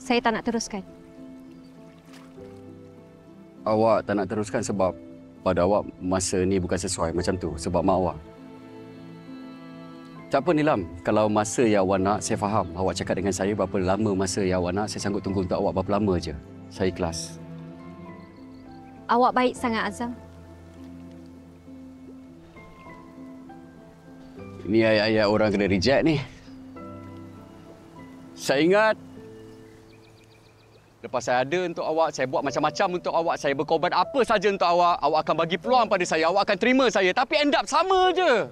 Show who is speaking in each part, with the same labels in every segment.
Speaker 1: Saya tak nak teruskan.
Speaker 2: Awak tak nak teruskan sebab pada awak masa ni bukan sesuai macam tu sebab mak awak. Tak apa Nilam, kalau masa yang awak nak, saya faham. Awak cakap dengan saya berapa lama masa yang awak nak, saya sanggup tunggu untuk awak berapa lama je. Saya ikhlas.
Speaker 1: Awak baik sangat, Azam.
Speaker 2: Ini ayat-ayat orang kena reject ni. Saya ingat lepas saya ada untuk awak, saya buat macam-macam untuk awak, saya berkorban apa saja untuk awak, awak akan bagi peluang pada saya, awak akan terima saya. Tapi end up sama je.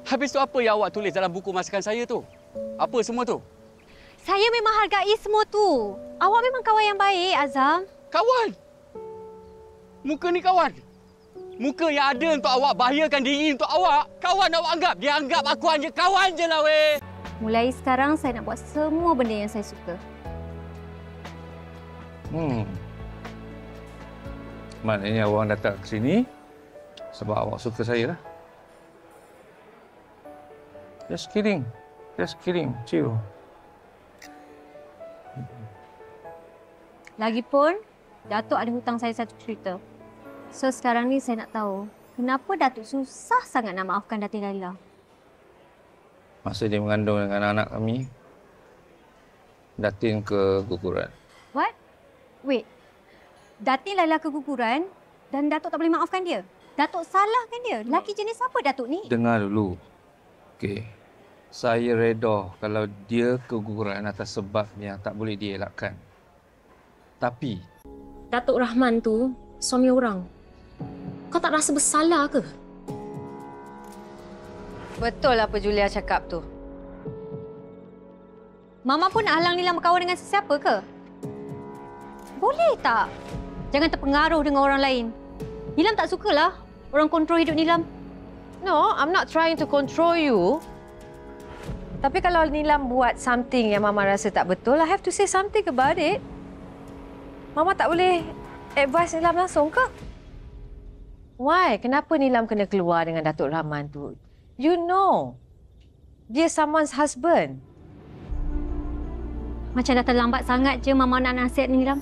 Speaker 2: Habis tu apa yang awak tulis dalam buku masakan saya tu? Apa semua tu?
Speaker 1: Saya memang hargai semua tu. Awak memang kawan yang baik, Azam.
Speaker 2: Kawan? Muka ni kawan? Muka yang ada untuk awak, bahayakan diri untuk awak. Kawan awak anggap? Dia anggap aku hanya kawan je lah weh.
Speaker 1: Mulai sekarang saya nak buat semua benda yang saya suka.
Speaker 3: Maknanya orang datang ke sini sebab awak suka saya lah. Just kidding. Just kidding. Chill.
Speaker 1: Lagipun, Datuk ada hutang saya satu cerita. So sekarang ni saya nak tahu, kenapa Datuk susah sangat nak maafkan Datin Laila?
Speaker 3: Masa dia mengandung dengan anak kami, Datin keguguran.
Speaker 1: What? Wait. Datin Laila keguguran dan Datuk tak boleh maafkan dia? Datuk salahkan dia? Laki jenis apa Datuk ni?
Speaker 3: Dengar dulu. Okey. Saya reda kalau dia keguguran atas sebab yang tak boleh dielakkan. Tapi
Speaker 1: Datuk Rahman tu suami orang. Kau tak rasa bersalah ke?
Speaker 4: Betul apa Julia cakap tu.
Speaker 1: Mama pun nak halang Nilam berkawan dengan sesiapa ke? Boleh tak? Jangan terpengaruh dengan orang lain. Nilam tak sukalah orang kontrol hidup Nilam.
Speaker 4: No, I'm not trying to control you. Tapi kalau Nilam buat something yang Mama rasa tak betul, I have to say something about it. Mama tak boleh advise Nilam langsung ke? Why? Kenapa Nilam kena keluar dengan Datuk Rahman tu? You know, dia someone's husband.
Speaker 1: Macam dah terlambat sangat je Mama nak nasihat Nilam.